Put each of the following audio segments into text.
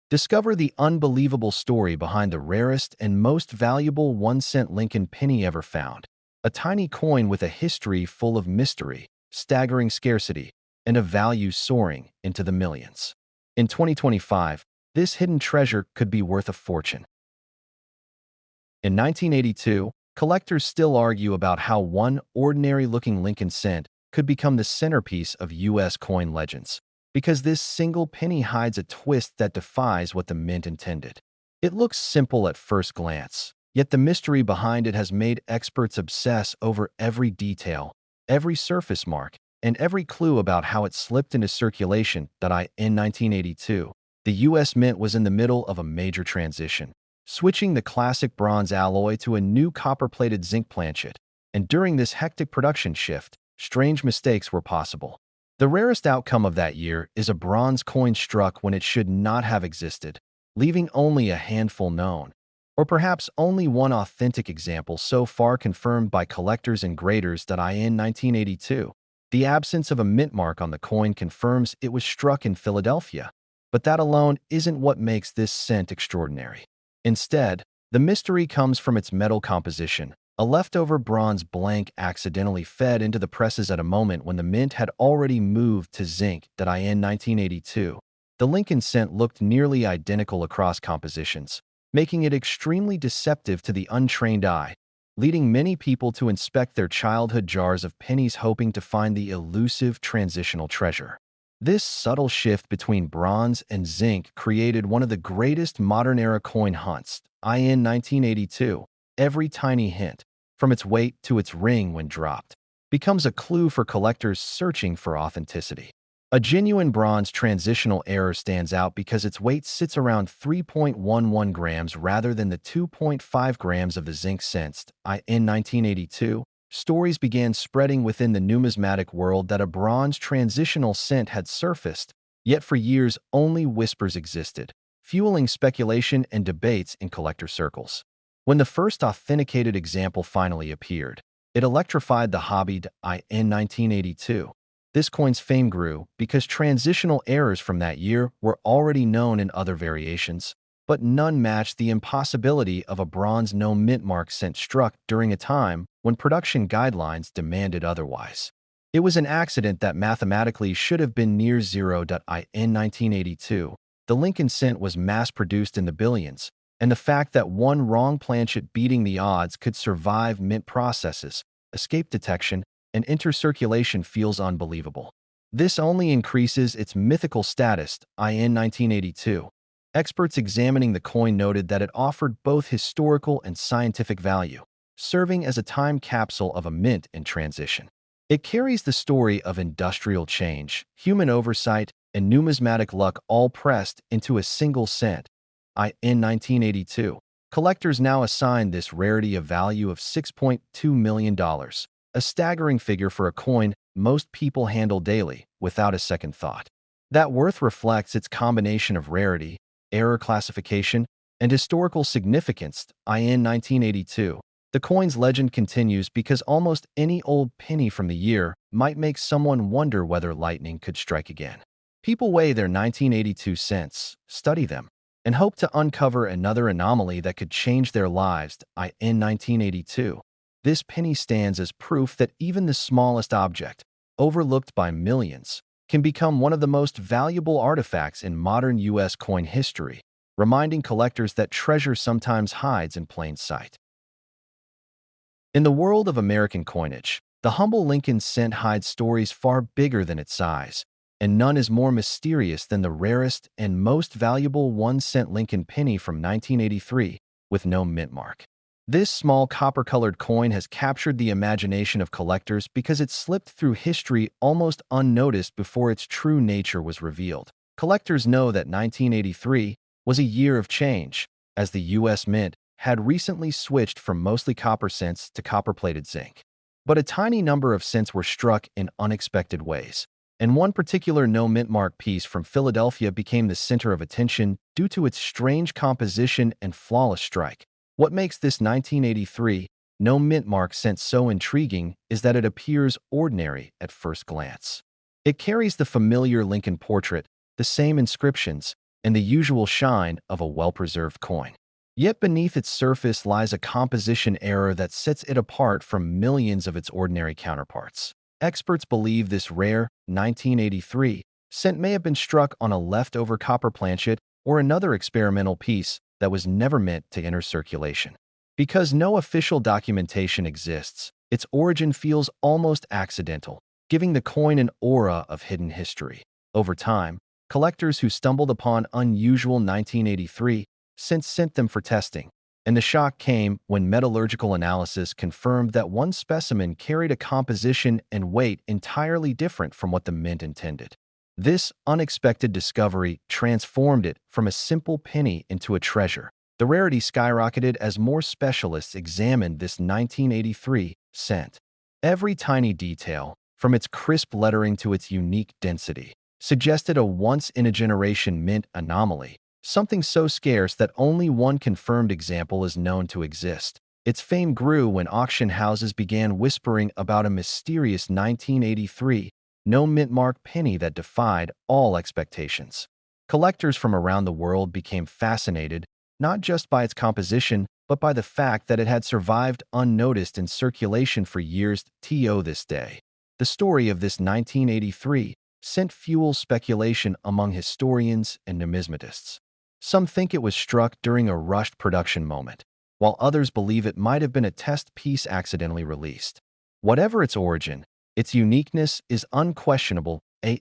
Discover the unbelievable story behind the rarest and most valuable 1-cent Lincoln penny ever found. A tiny coin with a history full of mystery, staggering scarcity, and a value soaring into the millions. In 2025, this hidden treasure could be worth a fortune. In 1982, collectors still argue about how one ordinary-looking Lincoln cent could become the centerpiece of U.S. coin legends, because this single penny hides a twist that defies what the mint intended. It looks simple at first glance, yet the mystery behind it has made experts obsess over every detail, every surface mark, and every clue about how it slipped into circulation. In 1982, the U.S. Mint was in the middle of a major transition, switching the classic bronze alloy to a new copper-plated zinc planchet, and during this hectic production shift, strange mistakes were possible. The rarest outcome of that year is a bronze coin struck when it should not have existed, leaving only a handful known, or perhaps only one authentic example so far confirmed by collectors and graders. In 1982, the absence of a mint mark on the coin confirms it was struck in Philadelphia, but that alone isn't what makes this cent extraordinary. Instead, the mystery comes from its metal composition. A leftover bronze blank accidentally fed into the presses at a moment when the mint had already moved to zinc. In 1982, the Lincoln cent looked nearly identical across compositions, making it extremely deceptive to the untrained eye, leading many people to inspect their childhood jars of pennies hoping to find the elusive transitional treasure. This subtle shift between bronze and zinc created one of the greatest modern-era coin hunts. In 1982, every tiny hint, from its weight to its ring when dropped, becomes a clue for collectors searching for authenticity. A genuine bronze transitional error stands out because its weight sits around 3.11 grams rather than the 2.5 grams of the zinc cents. In 1982, stories began spreading within the numismatic world that a bronze transitional cent had surfaced, yet for years only whispers existed, fueling speculation and debates in collector circles. When the first authenticated example finally appeared, it electrified the hobby. In 1982, this coin's fame grew because transitional errors from that year were already known in other variations, but none matched the impossibility of a bronze No Mintmark Cent struck during a time when production guidelines demanded otherwise. It was an accident that mathematically should have been near zero. In 1982, the Lincoln cent was mass-produced in the billions, and the fact that one wrong planchet beating the odds could survive mint processes, escape detection, and enter circulation feels unbelievable. This only increases its mythical status. In 1982, experts examining the coin noted that it offered both historical and scientific value, serving as a time capsule of a mint in transition. It carries the story of industrial change, human oversight, and numismatic luck all pressed into a single cent. In 1982, collectors now assign this rarity a value of $6.2 million, a staggering figure for a coin most people handle daily without a second thought. That worth reflects its combination of rarity, error classification, and historical significance. In 1982, the coin's legend continues because almost any old penny from the year might make someone wonder whether lightning could strike again. People weigh their 1982 cents, study them, and hope to uncover another anomaly that could change their lives. In 1982, this penny stands as proof that even the smallest object, overlooked by millions, can become one of the most valuable artifacts in modern U.S. coin history, reminding collectors that treasure sometimes hides in plain sight. In the world of American coinage, the humble Lincoln cent hides stories far bigger than its size, and none is more mysterious than the rarest and most valuable 1-cent Lincoln penny from 1983 with no mint mark. This small copper-colored coin has captured the imagination of collectors because it slipped through history almost unnoticed before its true nature was revealed. Collectors know that 1983 was a year of change, as the U.S. Mint had recently switched from mostly copper cents to copper-plated zinc. But a tiny number of cents were struck in unexpected ways, and one particular no mint mark piece from Philadelphia became the center of attention due to its strange composition and flawless strike. What makes this 1983 no mint mark cent so intriguing is that it appears ordinary at first glance. It carries the familiar Lincoln portrait, the same inscriptions, and the usual shine of a well-preserved coin. Yet beneath its surface lies a composition error that sets it apart from millions of its ordinary counterparts. Experts believe this rare 1983 cent may have been struck on a leftover copper planchet or another experimental piece that was never meant to enter circulation. Because no official documentation exists, its origin feels almost accidental, giving the coin an aura of hidden history. Over time, collectors who stumbled upon unusual 1983 cents sent them for testing, and the shock came when metallurgical analysis confirmed that one specimen carried a composition and weight entirely different from what the mint intended. This unexpected discovery transformed it from a simple penny into a treasure. The rarity skyrocketed as more specialists examined this 1983 cent. Every tiny detail, from its crisp lettering to its unique density, suggested a once-in-a-generation mint anomaly, something so scarce that only one confirmed example is known to exist. Its fame grew when auction houses began whispering about a mysterious 1983 No Mintmark penny that defied all expectations. Collectors from around the world became fascinated, not just by its composition, but by the fact that it had survived unnoticed in circulation for years to this day. The story of this 1983 cent fuels speculation among historians and numismatists. Some think it was struck during a rushed production moment, while others believe it might have been a test piece accidentally released. Whatever its origin, its uniqueness is unquestionable.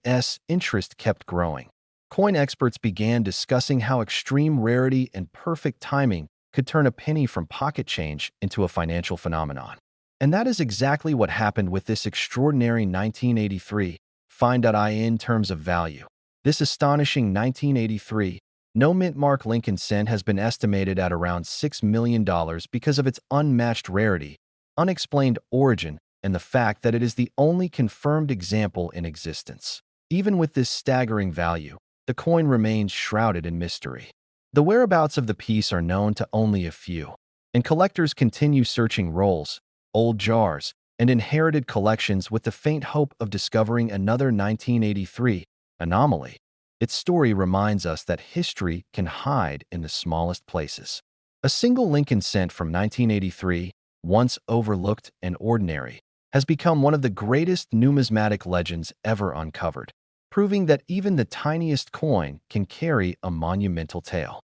As interest kept growing, coin experts began discussing how extreme rarity and perfect timing could turn a penny from pocket change into a financial phenomenon. And that is exactly what happened with this extraordinary 1983 in terms of value. This astonishing 1983 No Mintmark Lincoln cent has been estimated at around $6 million because of its unmatched rarity, unexplained origin, and the fact that it is the only confirmed example in existence. Even with this staggering value, the coin remains shrouded in mystery. The whereabouts of the piece are known to only a few, and collectors continue searching rolls, old jars, and inherited collections with the faint hope of discovering another 1983 anomaly. Its story reminds us that history can hide in the smallest places. A single Lincoln cent from 1983, once overlooked and ordinary, has become one of the greatest numismatic legends ever uncovered, proving that even the tiniest coin can carry a monumental tale.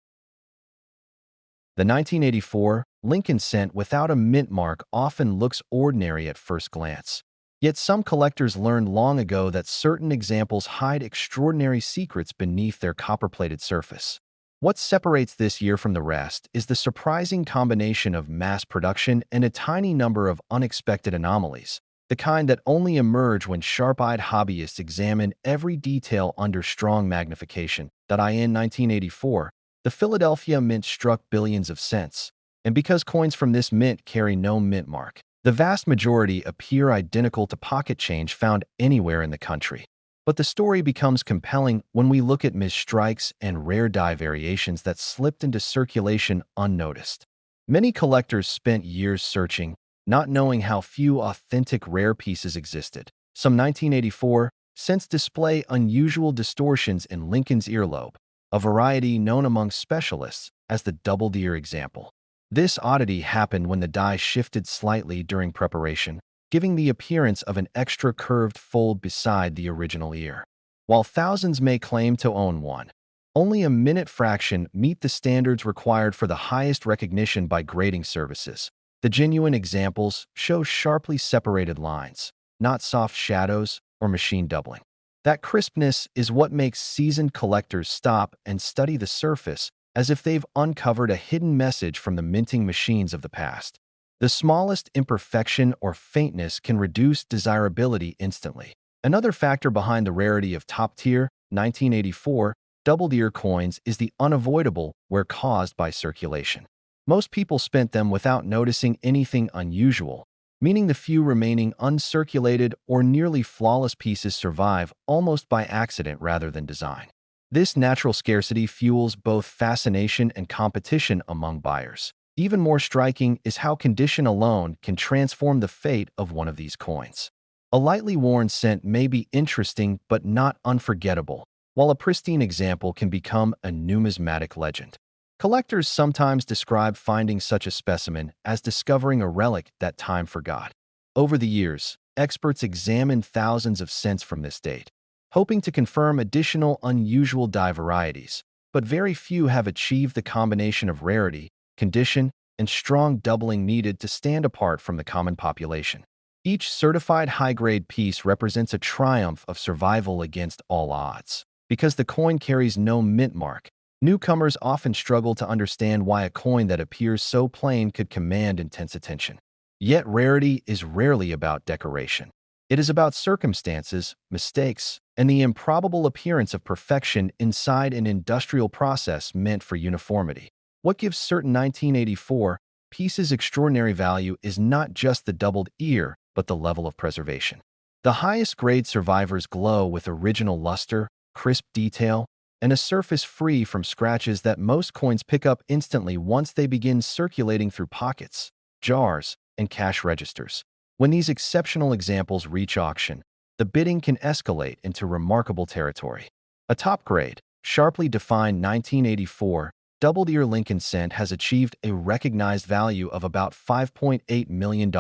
The 1984 Lincoln cent without a mint mark often looks ordinary at first glance. Yet some collectors learned long ago that certain examples hide extraordinary secrets beneath their copper-plated surface. What separates this year from the rest is the surprising combination of mass production and a tiny number of unexpected anomalies, the kind that only emerge when sharp-eyed hobbyists examine every detail under strong magnification. In 1984, the Philadelphia Mint struck billions of cents, and because coins from this mint carry no mint mark, the vast majority appear identical to pocket change found anywhere in the country. But the story becomes compelling when we look at misstrikes and rare die variations that slipped into circulation unnoticed. Many collectors spent years searching, not knowing how few authentic rare pieces existed. Some 1984 cents display unusual distortions in Lincoln's earlobe, a variety known among specialists as the double-deer example. This oddity happened when the die shifted slightly during preparation, giving the appearance of an extra curved fold beside the original ear. While thousands may claim to own one, only a minute fraction meet the standards required for the highest recognition by grading services. The genuine examples show sharply separated lines, not soft shadows or machine doubling. That crispness is what makes seasoned collectors stop and study the surface as if they've uncovered a hidden message from the minting machines of the past. The smallest imperfection or faintness can reduce desirability instantly. Another factor behind the rarity of top-tier 1984 double-deer coins is the unavoidable wear caused by circulation. Most people spent them without noticing anything unusual, meaning the few remaining uncirculated or nearly flawless pieces survive almost by accident rather than design. This natural scarcity fuels both fascination and competition among buyers. Even more striking is how condition alone can transform the fate of one of these coins. A lightly worn cent may be interesting but not unforgettable, while a pristine example can become a numismatic legend. Collectors sometimes describe finding such a specimen as discovering a relic that time forgot. Over the years, experts examined thousands of cents from this date, hoping to confirm additional unusual die varieties, but very few have achieved the combination of rarity, condition, and strong doubling needed to stand apart from the common population. Each certified high-grade piece represents a triumph of survival against all odds. Because the coin carries no mint mark, newcomers often struggle to understand why a coin that appears so plain could command intense attention. Yet rarity is rarely about decoration. It is about circumstances, mistakes, and the improbable appearance of perfection inside an industrial process meant for uniformity. What gives certain 1984 pieces extraordinary value is not just the doubled ear, but the level of preservation. The highest grade survivors glow with original luster, crisp detail, and a surface free from scratches that most coins pick up instantly once they begin circulating through pockets, jars, and cash registers. When these exceptional examples reach auction, the bidding can escalate into remarkable territory. A top-grade, sharply defined 1984 doubled-ear Lincoln cent has achieved a recognized value of about $5.8 million,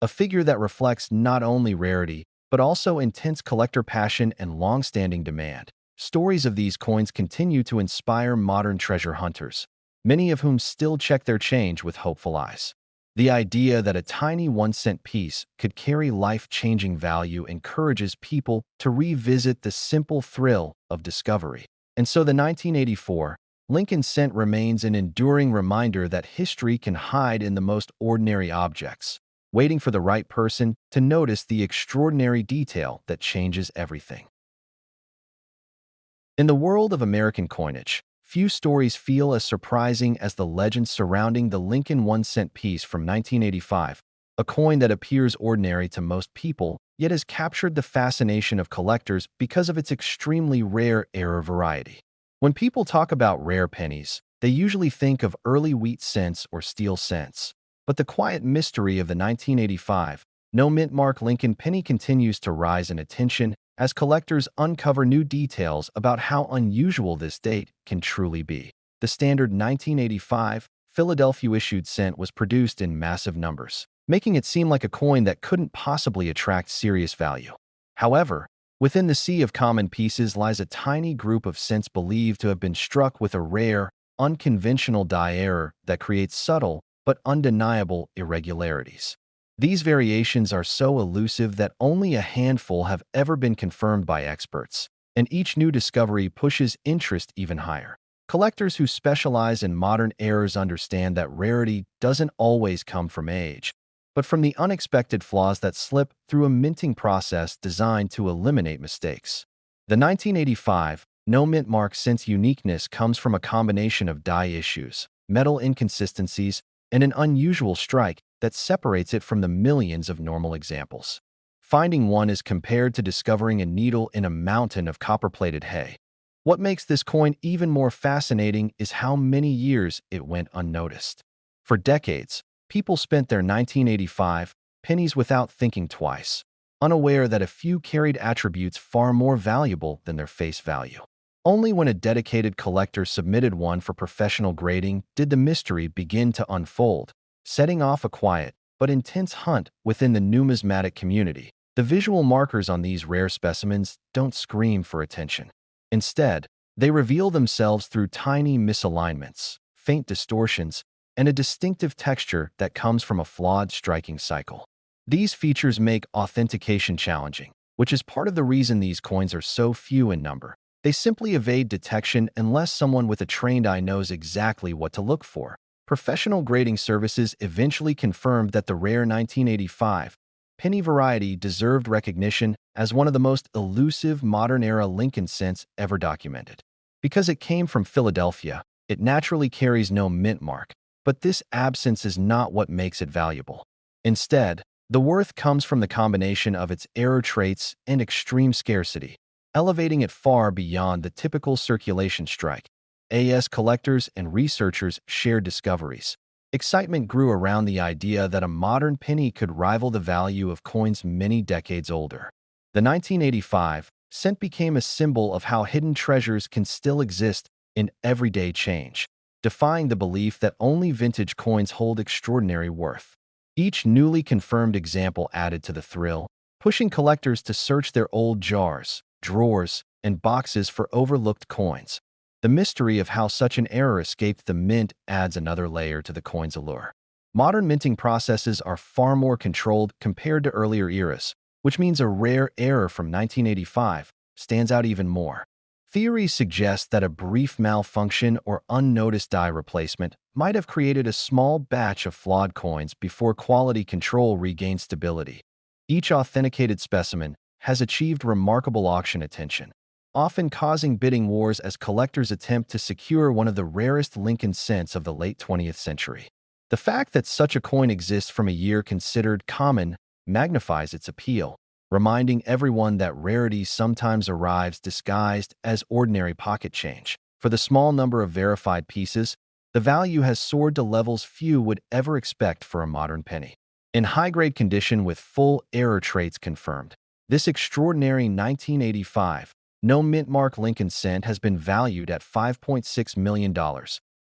a figure that reflects not only rarity, but also intense collector passion and long-standing demand. Stories of these coins continue to inspire modern treasure hunters, many of whom still check their change with hopeful eyes. The idea that a tiny 1-cent piece could carry life-changing value encourages people to revisit the simple thrill of discovery. And so the 1984 Lincoln cent remains an enduring reminder that history can hide in the most ordinary objects, waiting for the right person to notice the extraordinary detail that changes everything. In the world of American coinage, few stories feel as surprising as the legends surrounding the Lincoln 1-cent piece from 1985, a coin that appears ordinary to most people, yet has captured the fascination of collectors because of its extremely rare error variety. When people talk about rare pennies, they usually think of early wheat cents or steel cents. But the quiet mystery of the 1985 No Mintmark Lincoln penny continues to rise in attention as collectors uncover new details about how unusual this date can truly be. The standard 1985 Philadelphia-issued cent was produced in massive numbers, making it seem like a coin that couldn't possibly attract serious value. However, within the sea of common pieces lies a tiny group of cents believed to have been struck with a rare, unconventional die error that creates subtle but undeniable irregularities. These variations are so elusive that only a handful have ever been confirmed by experts, and each new discovery pushes interest even higher. Collectors who specialize in modern errors understand that rarity doesn't always come from age, but from the unexpected flaws that slip through a minting process designed to eliminate mistakes. The 1985 No Mintmark Cent's uniqueness comes from a combination of die issues, metal inconsistencies, and an unusual strike that separates it from the millions of normal examples. Finding one is compared to discovering a needle in a mountain of copper-plated hay. What makes this coin even more fascinating is how many years it went unnoticed. For decades, people spent their 1985 pennies without thinking twice, unaware that a few carried attributes far more valuable than their face value. Only when a dedicated collector submitted one for professional grading did the mystery begin to unfold, setting off a quiet but intense hunt within the numismatic community. The visual markers on these rare specimens don't scream for attention. Instead, they reveal themselves through tiny misalignments, faint distortions, and a distinctive texture that comes from a flawed striking cycle. These features make authentication challenging, which is part of the reason these coins are so few in number. They simply evade detection unless someone with a trained eye knows exactly what to look for. Professional grading services eventually confirmed that the rare 1985 penny variety deserved recognition as one of the most elusive modern-era Lincoln cents ever documented. Because it came from Philadelphia, it naturally carries no mint mark, but this absence is not what makes it valuable. Instead, the worth comes from the combination of its error traits and extreme scarcity, elevating it far beyond the typical circulation strike. As collectors and researchers shared discoveries, excitement grew around the idea that a modern penny could rival the value of coins many decades older. The 1985 cent became a symbol of how hidden treasures can still exist in everyday change, defying the belief that only vintage coins hold extraordinary worth. Each newly confirmed example added to the thrill, pushing collectors to search their old jars, drawers, and boxes for overlooked coins. The mystery of how such an error escaped the mint adds another layer to the coin's allure. Modern minting processes are far more controlled compared to earlier eras, which means a rare error from 1985 stands out even more. Theories suggest that a brief malfunction or unnoticed die replacement might have created a small batch of flawed coins before quality control regained stability. Each authenticated specimen has achieved remarkable auction attention, often causing bidding wars as collectors attempt to secure one of the rarest Lincoln cents of the late 20th century. The fact that such a coin exists from a year considered common magnifies its appeal, reminding everyone that rarity sometimes arrives disguised as ordinary pocket change. For the small number of verified pieces, the value has soared to levels few would ever expect for a modern penny. In high-grade condition with full error traits confirmed, this extraordinary 1985 No Mintmark Lincoln cent has been valued at $5.6 million,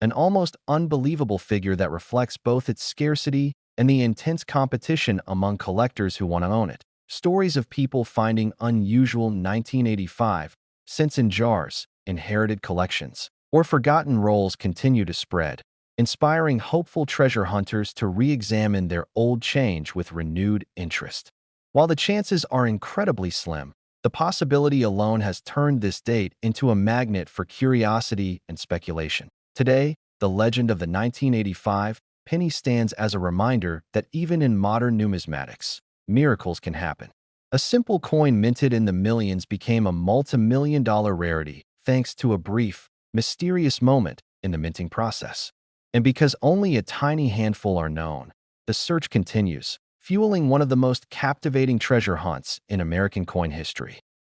an almost unbelievable figure that reflects both its scarcity and the intense competition among collectors who want to own it. Stories of people finding unusual 1985 cents in jars, inherited collections, or forgotten rolls continue to spread, inspiring hopeful treasure hunters to re-examine their old change with renewed interest. While the chances are incredibly slim, the possibility alone has turned this date into a magnet for curiosity and speculation. Today, the legend of the 1985 penny stands as a reminder that even in modern numismatics, miracles can happen. A simple coin minted in the millions became a multi-million-dollar rarity thanks to a brief, mysterious moment in the minting process. And because only a tiny handful are known, the search continues, fueling one of the most captivating treasure hunts in American coin history.